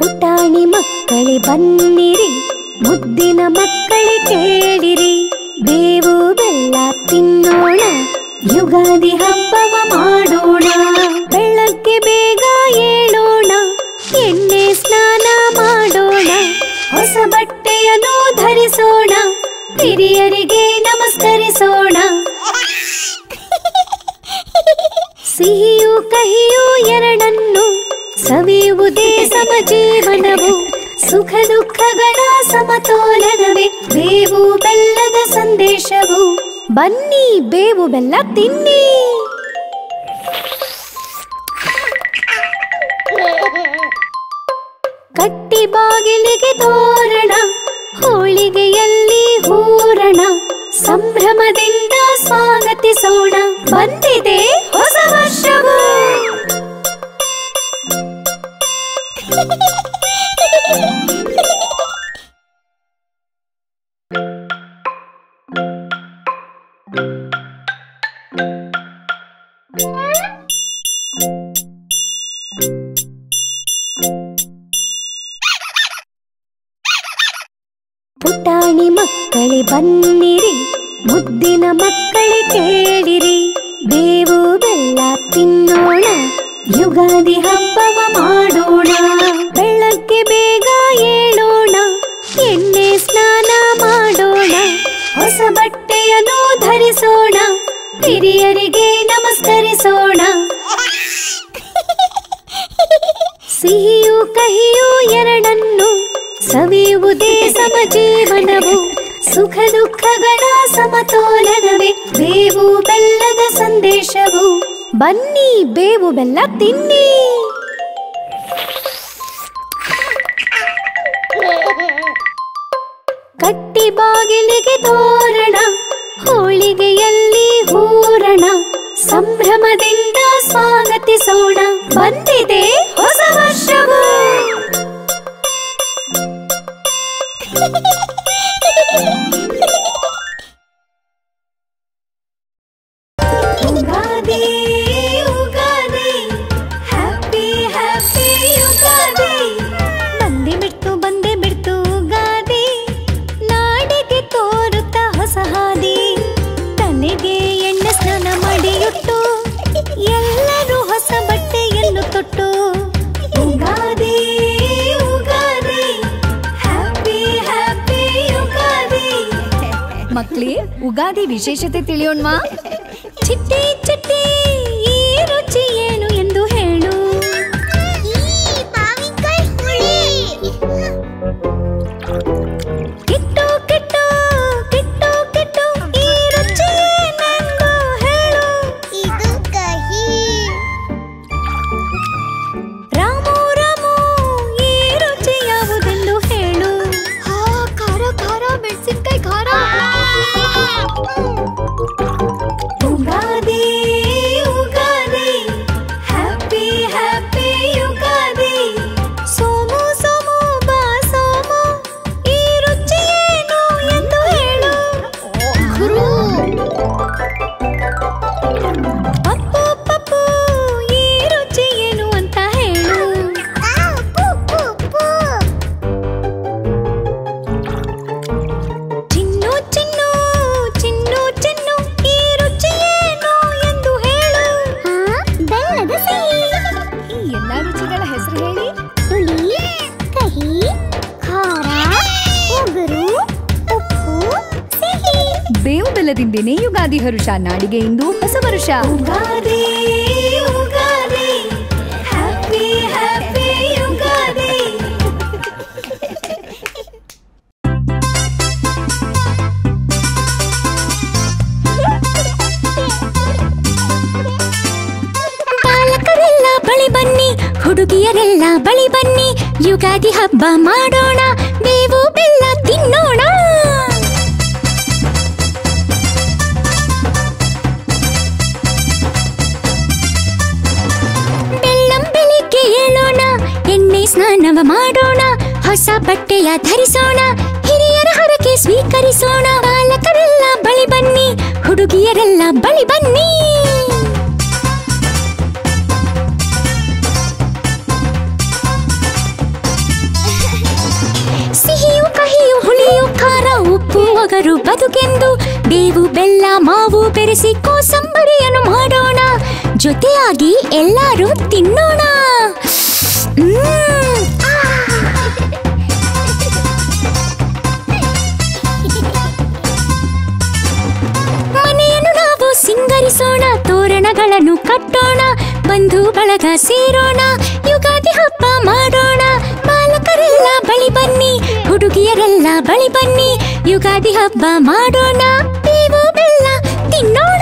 ಪುಟಾಣಿ ಮಕ್ಕಳೇ ಬನ್ನಿರಿ, ಮುದ್ದಿನ ಮಕ್ಕಳೇ ಕೇಳಿರಿ, ಬೇವು ಬೆಲ್ಲ ತಿನ್ನೋಣ, ಯುಗಾದಿ ಹಬ್ಬವ ಮಾಡೋಣ. ಬೆಳಗ್ಗೆ ಬೇಗ ಏಳೋಣ, ಎಣ್ಣೆ ಸ್ನಾನ ಮಾಡೋಣ, ಹೊಸ ಬಟ್ಟೆಯನ್ನು ಧರಿಸೋಣ, ಹಿರಿಯರಿಗೆ ನಮಸ್ಕರಿಸೋಣ. ಸಿಹಿಯೂ ಕಹಿಯೂ ಎರಡನ್ನು ಸವಿಯುವುದೇ ಸಮಜೀವನವು, ಸುಖ ದುಃಖಗಳ ಸಮತೋಲನವೇ ಬೇವು ಬೆಲ್ಲದ ಸಂದೇಶವು. ಬನ್ನಿ ಬೇವು ಬೆಲ್ಲ ತಿನ್ನಿ. ಕಟ್ಟಿ ಬಾಗಿಲಿಗೆ ತೋರಣ, ಹೋಳಿಗೆಯಲ್ಲಿ ಹೂರಣ, ಸಂಭ್ರಮದಿಂದ ಸ್ವಾಗತಿಸೋಣ, ಬಂದಿದೆ ಹೊಸ ವರ್ಷವು. ಪುಟಾಣಿ ಮಕ್ಕಳೇ ಬನ್ನಿರಿ, ಮುದ್ದಿನ ಮಕ್ಕಳೇ ಕೇಳಿರಿ, ಬೇವು ಬೆಲ್ಲ ತಿನ್ನೋಣ, ಯುಗಾದಿ ಹಬ್ಬವ ಮಾಡೋಣ. ಬೆಳಗ್ಗೆ ಬೇಗ ಏಳೋಣ, ಎಣ್ಣೆ ಸ್ನಾನ ಮಾಡೋಣ, ಹೊಸ ಬಟ್ಟೆಯನ್ನು ಧರಿಸೋಣ, ಹಿರಿಯರಿಗೆ ನಮಸ್ಕರಿಸೋಣ. ಸಿಹಿಯೂ ಕಹಿಯೂ ಎರಡನ್ನು ಸವಿಯುವುದೇ ಸಮಜೀವನವು, ಸುಖ ದುಃಖಗಳ ಸಮತೋಲನವೇ ಬೇವು ಬೆಲ್ಲದ ಸಂದೇಶವು. ಬನ್ನಿ ಬೇವು ಬೆಲ್ಲ ತಿನ್ನಿ. ಕಟ್ಟಿ ಬಾಗಿಲಿಗೆ ತೋರಣ, ಹೋಳಿಗೆಯಲ್ಲಿ ಹೂರಣ, ಸಂಭ್ರಮದಿಂದ ಸ್ವಾಗತಿಸೋಣ, ಬಂದಿದೆ ಹೊಸ ವರ್ಷವು. Ugadi Ugadi, happy happy Ugadi. ಬಂದೇ ಬಿಡ್ತು ಯುಗಾದಿ, ನಾಡಿಗೆ ತೋರುತ್ತ ಹೊಸ ಹಾದಿ. ತಲೆಗೆ ಎಣ್ಣೆ ಸ್ನಾನ ಮಾಡಿಯುಟ್ಟು, ಎಲ್ಲರೂ ಹೊಸ ಬಟ್ಟೆಯನ್ನು ತೊಟ್ಟು. Ugadi Ugadi, happy happy Ugadi. ಮಕ್ಳೇ, ಉಗಾದಿ ವಿಶೇಷತೆ ತಿಳಿಯೋಣ್ವಾ? ಚಿಟ್ಟಿ ಚಿಟ್ಟಿ ಈ ರುಚಿ ಏನು ಎಂದು ಹೇಳು. ಕಿಟ್ಟು ಕಿಟ್ಟು ಕಿಟ್ಟು ಕಿಟ್ಟು ಈ ರುಚಿ ಏನೆಂದು ಹೇಳು. ಇದು ಕಹಿ. ರಾಮು ರಾಮು ಈ ರುಚಿ ಯಾವುದೆಂದು ಹೇಳು. ಖಾರ ಖಾರ ಮೆಣಸಿನ್ಕಾಯಿ ಖಾರ. Ugadi Ugadi, happy happy Ugadi. ಸೋಮು ಸೋಮು ಬಾ ಸೋಮು, ಈ ರುಚಿ ಏನು ಎಂದು ಹೇಳು. ಪಪ್ಪು ಪಪ್ಪು ಈ ರುಚಿ ಏನು ಅಂತ ಹೇಳು. ಚಿನ್ನು ಚಿನ್ನು ಚಿನ್ನು ಚಿನ್ನು ಈ ರುಚಿ ಏನು ಎಂದು ಹೇಳು. ಬೆಲ್ಲದ ಸಿಹಿ. ಈ ಎಲ್ಲಾ ರುಚಿಗಳ ಹೆಸರು ಹೇಳಿ. ಹುಳಿ, ಕಹಿ, ಖಾರ, ಉಗುರು, ಉಪ್ಪು, ಸಿಹಿ. ಬೇವು ಬೆಲ್ಲದಿಂದೇನೆ ಯುಗಾದಿ ಹರುಷ, ನಾಡಿಗೆ ಇಂದು ಹೊಸ ವರುಷ. Ugadi Ugadi, happy happy Ugadi. ಬಾಲಕರೆಲ್ಲ ಬಳಿ ಬನ್ನಿ, ಹುಡುಗಿಯರೆಲ್ಲ ಬಳಿ ಬನ್ನಿ, ಯುಗಾದಿ ಹಬ್ಬ ಮಾಡೋಣ, ಬೇವು ಬೆಲ್ಲ ತಿನ್ನೋಣ. ಬೆಳ್ಳಂ ಬೆಳಿಗ್ಗೆ ಏಳೋಣ, ಎಣ್ಣೆ ಸ್ನಾನವ ಮಾಡೋಣ, ಹೊಸ ಬಟ್ಟೆಯ ಧರಿಸೋಣ, ಹಿರಿಯರ ಹರಕೆ ಸ್ವೀಕರಿಸೋಣ. ಬಾಲಕರೆಲ್ಲ ಬಳಿ ಬನ್ನಿ, ಹುಡುಗಿಯರೆಲ್ಲ ಬಳಿ ಬನ್ನಿ. ಒಗರು ಬದುಕೆಂದು ಬೇವು ಬೆಲ್ಲ ಮಾವು ಬೆರೆಸಿ ಕೋಸಂಬರಿಯನ್ನು ಮಾಡೋಣ, ಜೊತೆಯಾಗಿ ಎಲ್ಲರೂ ತಿನ್ನೋಣ. ಮನೆಯನ್ನು ನಾವು ಸಿಂಗರಿಸೋಣ, ತೋರಣಗಳನ್ನು ಕಟ್ಟೋಣ, ಬಂಧು ಬಳಗ ಸೇರೋಣ, ಯುಗಾದಿ ಹಬ್ಬ ಮಾಡೋಣ. ಬಾಲಕರೆಲ್ಲ ಬಳಿ ಬನ್ನಿ, ಹುಡುಗಿಯರೆಲ್ಲ ಬಳಿ ಬನ್ನಿ, ಯುಗಾದಿ ಹಬ್ಬ ಮಾಡೋಣ, ಬೇವು ಬೆಲ್ಲ ತಿನ್ನೋಣ.